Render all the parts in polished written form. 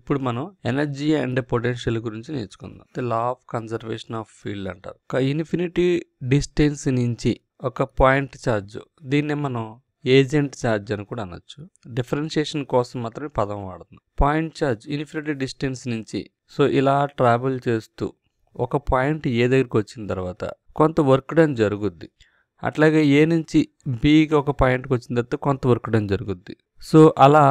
ఇప్పుడు మనం energy and potential గురించి నేర్చుకుందాం. The law of conservation of field అంటారు. ఒక ఇన్ఫినిటీ డిస్టెన్స్ నుంచి ఒక పాయింట్ ఛార్జ్, దీన్నే మనం ఏజెంట్ ఛార్జ్ అని కూడా అనొచ్చు. డిఫరెన్షియేషన్ కోసం మాత్రమే పదం వాడుతున్నాం. పాయింట్ ఛార్జ్ ఇన్ఫినిటీ డిస్టెన్స్ నుంచి సో ఇలా ట్రావెల్ చేస్తూ ఒక పాయింట్ ఏ దగ్గరికి వచ్చిన తర్వాత కొంత వర్క్ డన్ జరుగుద్ది. అట్లాగే ఏ నుంచి బికి ఒక పాయింట్కి వచ్చిన తర్వాత కొంత వర్క్ డన్ జరుగుద్ది. సో అలా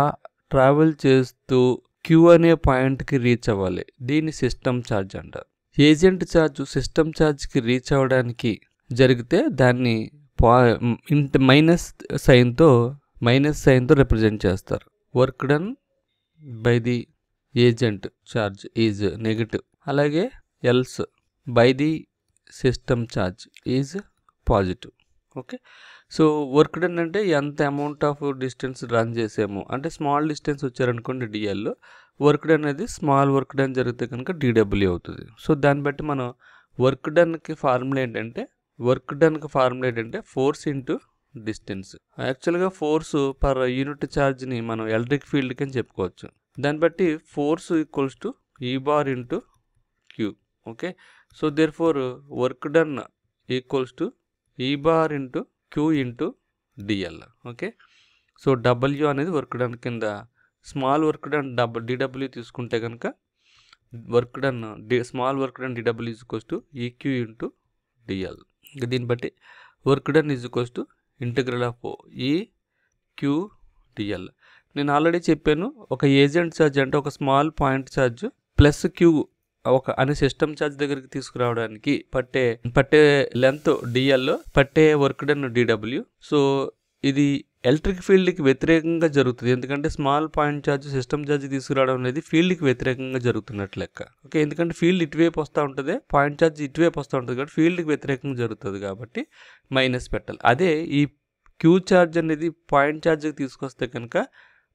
ట్రావెల్ చేస్తూ క్యూ అనే పాయింట్కి రీచ్ అవ్వాలి. దీన్ని సిస్టమ్ ఛార్జ్ అంటారు. ఏజెంట్ ఛార్జ్ సిస్టమ్ ఛార్జ్కి రీచ్ అవ్వడానికి జరిగితే దాన్ని మైనస్ సైన్తో రిప్రజెంట్ చేస్తారు. Work done by the agent charge is negative. అలాగే else by the system charge is positive. Okay, so work done అంటే ఎంత అమౌంట్ ఆఫ్ డిస్టెన్స్ రన్ చేసాము అంటే స్మాల్ డిస్టెన్స్ వచ్చారనుకోండి డిఎల్, వర్క్ డన్ అనేది స్మాల్ వర్క్ డన్ జరిగితే కనుక DW అవుతుంది. సో దాన్ని బట్టి మనం వర్క్ డన్కి ఫార్ములా ఏంటంటే ఫోర్స్ ఇంటూ డిస్టెన్స్. యాక్చువల్గా ఫోర్స్ పర్ యూనిట్ ఛార్జ్ని మనం ఎలక్ట్రిక్ ఫీల్డ్కి అని చెప్పుకోవచ్చు. దాన్ని బట్టి force equals to E bar into Q. Okay, so therefore work done equals to E bar into Q into DL. Okay, so W అనేది work done కింద, స్మాల్ వర్క్ డన్ డిడబ్ల్యూ తీసుకుంటే కనుక small work done DW is equals to EQ into DL. దీన్ని బట్టి work done is equals to integral of E Q DL. నేను already చెప్పాను, ఒక agent charge అంటే ఒక small point charge plus Q అనే సిస్టమ్ ఛార్జ్ దగ్గరికి తీసుకురావడానికి పట్టే లెంత్ డిఎల్, పట్టే వర్క్ డన్ డిడబ్ల్యూ. సో ఇది ఎలక్ట్రిక్ ఫీల్డ్కి వ్యతిరేకంగా జరుగుతుంది. ఎందుకంటే small point charge system charge తీసుకురావడం అనేది ఫీల్డ్కి వ్యతిరేకంగా జరుగుతున్నట్లు లెక్క. ఓకే, ఎందుకంటే ఫీల్డ్ ఇటువైపు వస్తూ ఉంటుంది, పాయింట్ ఛార్జ్ ఇటువైపు వస్తూ ఉంటుంది కాబట్టి ఫీల్డ్కి వ్యతిరేకంగా జరుగుతుంది కాబట్టి మైనస్ పెట్టాలి. అదే ఈ క్యూ ఛార్జ్ అనేది పాయింట్ ఛార్జ్కి తీసుకొస్తే కనుక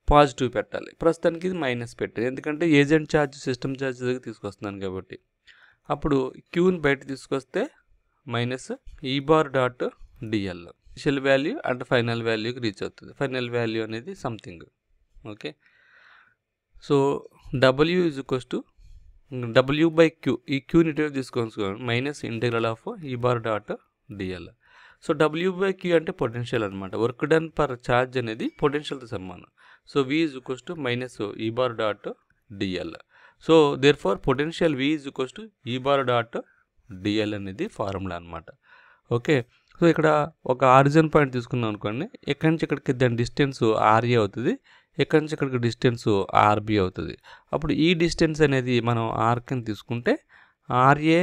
పాజిటివ్ పెట్టాలి. ప్రస్తుతానికి ఇది మైనస్ పెట్టాలి, ఎందుకంటే ఏజెంట్ ఛార్జ్ సిస్టమ్ ఛార్జ్ దగ్గర తీసుకొస్తున్నాను కాబట్టి. అప్పుడు క్యూని బయట తీసుకొస్తే minus E bar dot DL initial value and final వాల్యూకి రీచ్ అవుతుంది. ఫైనల్ వాల్యూ అనేది something. Okay, so W is equals to W by Q. E క్యూని ఇటువైపు తీసుకోవాలి minus integral of E bar dot DL. So W by Q అంటే potential అనమాట. Work done per charge అనేది పొటెన్షియల్తో సమానం. So V is equals to minus E bar dot DL. So therefore potential V is equals to E bar dot DL అనేది formula అనమాట. Okay, so ఇక్కడ ఒక origin point తీసుకున్నాం అనుకోండి, ఎక్కడి నుంచి ఇక్కడికి దాని డిస్టెన్స్ RA అవుతుంది, ఎక్కడి నుంచి ఇక్కడికి డిస్టెన్స్ RB అవుతుంది. అప్పుడు ఈ డిస్టెన్స్ అనేది మనం R కింద తీసుకుంటే RA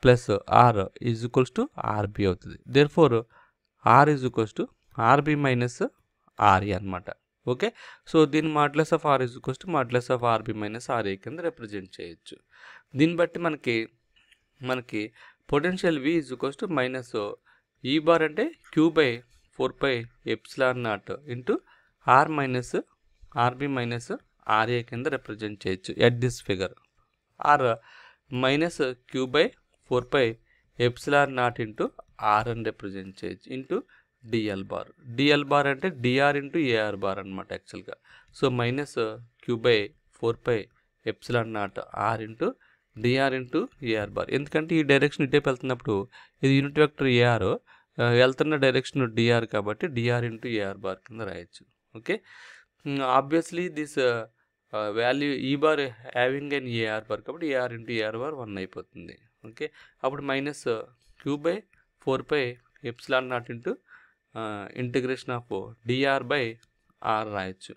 plus R is equals to RB అవుతుంది. Therefore R is equals to RB minus RA అనమాట. ఓకే, సో దీన్ని modulus of R is equals to modulus of RB minus RA కింద represent చేయొచ్చు. దీన్ని బట్టి మనకి potential V is equals to minus E bar అంటే Q by 4 epsilon not into R minus RB minus RA కింద represent చేయొచ్చు at this figure. R minus Q by 4 epsilon not into R అని represent చేయొచ్చు into DL bar అంటే DR into AR bar అనమాట యాక్చువల్గా. So minus Q by 4 epsilon naught R into DR into AR bar. ఎందుకంటే ఈ direction ఇటేపు వెళ్తున్నప్పుడు ఇది యూనిట్ వెక్టర్ ఏఆర్, వెళ్తున్న డైరెక్షన్ డిఆర్ కాబట్టి డిఆర్ ఇంటూ ఏఆర్ బార్ కింద రాయొచ్చు. Okay, obviously this value E bar having and AR bar కాబట్టి ఏఆర్ ఇంటూ ఏఆర్ బార్ 1 అయిపోతుంది. ఓకే, అప్పుడు minus Q by 4 epsilon not into integration of DR by R రాయొచ్చు.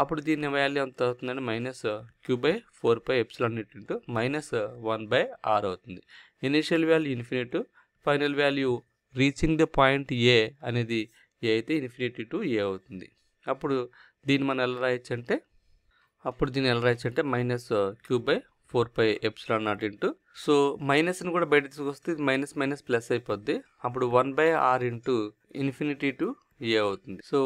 అప్పుడు దీని value ఎంత అవుతుందంటే minus Q by 4 epsilon not into minus 1/r అవుతుంది. Initial value infinity, final value reaching the point A అనేది A అయితే infinity to A అవుతుంది. అప్పుడు దీన్ని మనం ఎలా రాయొచ్చు అంటే minus Q by 4 epsilon not into, so మైనస్ని కూడా బయట తీసుకొస్తే మైనస్ మైనస్ ప్లస్ అయిపోద్ది. అప్పుడు 1/r into infinity to A అవుతుంది. So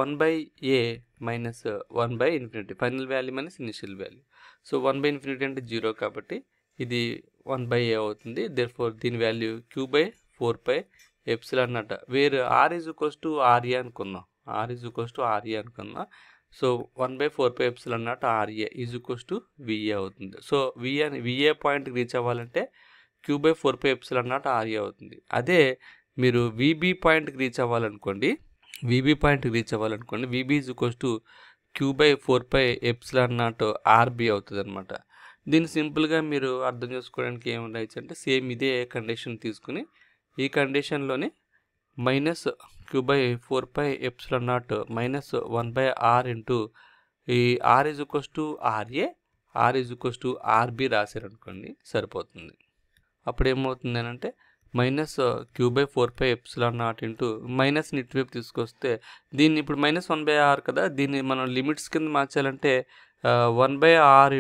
1/a minus 1/∞, final value minus initial value. So 1/∞ అంటే 0 కాబట్టి ఇది 1/a అవుతుంది. దేర్ ఫోర్ దీని value Q by 4 epsilon not, where r is equals to RA అనుకున్నాం. So 1/4πε0 RA is equals to VA అవుతుంది. So VA పాయింట్కి reach అవ్వాలంటే Q/4πε0 RA అవుతుంది. అదే మీరు VB పాయింట్కి రీచ్ అవ్వాలనుకోండి, VB is equals to Q/4πε0 RB అవుతుంది అనమాట. దీన్ని సింపుల్గా మీరు అర్థం చేసుకోవడానికి ఏముండవచ్చు అంటే సేమ్ ఇదే కండిషన్ తీసుకుని ఈ కండిషన్లోనే -Q/4πε0 -1/R ఇంటూ ఈ R is equals to RA, R is equals to RB రాశారనుకోండి సరిపోతుంది. అప్పుడు ఏమవుతుంది అని అంటే -Q/4πε0 ఇంటూ మైనస్ని ఇటువైపు తీసుకొస్తే దీన్ని ఇప్పుడు -1/R కదా, దీన్ని మనం లిమిట్స్ కింద మార్చాలంటే 1/R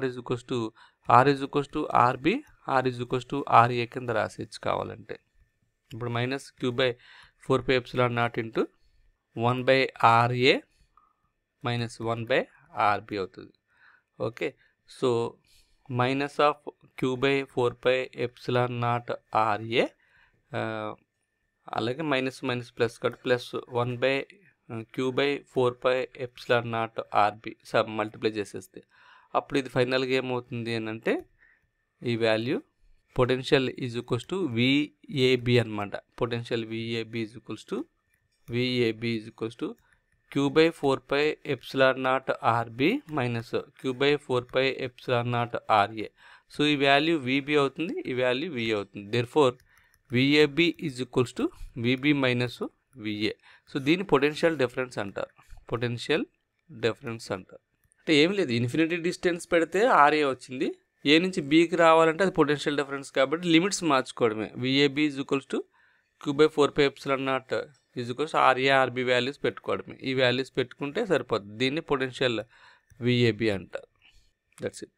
is equals to R is equals to RB, R is equals to RA కింద రాసేచ్చు కావాలంటే. ఇప్పుడు -Q/4πε0 into 1/RA minus 1/RB అవుతుంది. ఓకే, సో -Q/4πε0 RA అలాగే మైనస్ ప్లస్ కాబట్టి ప్లస్ 1/Q/4πε0 RB మల్టిప్లై చేసేస్తే అప్పుడు ఇది ఫైనల్గా ఏమవుతుంది అని అంటే ఈ value potential is equals to VAB అనమాట. Potential VAB is equals to Q/4πε0 RB minus Q/4πε0 RA. So ఈ వాల్యూ VB అవుతుంది, ఈ వాల్యూ VA అవుతుంది. Therefore VAB is equals to VB minus VA. So దీన్ని పొటెన్షియల్ డిఫరెన్స్ అంటారు. అంటే ఏం లేదు, ఇన్ఫినిటీ డిస్టెన్స్ పెడితే RA వచ్చింది, A నుంచి Bకి రావాలంటే అది పొటెన్షియల్ డిఫరెన్స్ కాబట్టి లిమిట్స్ మార్చుకోవడమే. VAB is equals to Q/4πε0 is equals RA RB values పెట్టుకోవడమే. ఈ వాల్యూస్ పెట్టుకుంటే సరిపోతుంది. దీన్ని పొటెన్షియల్ VAB అంటారు. That's it.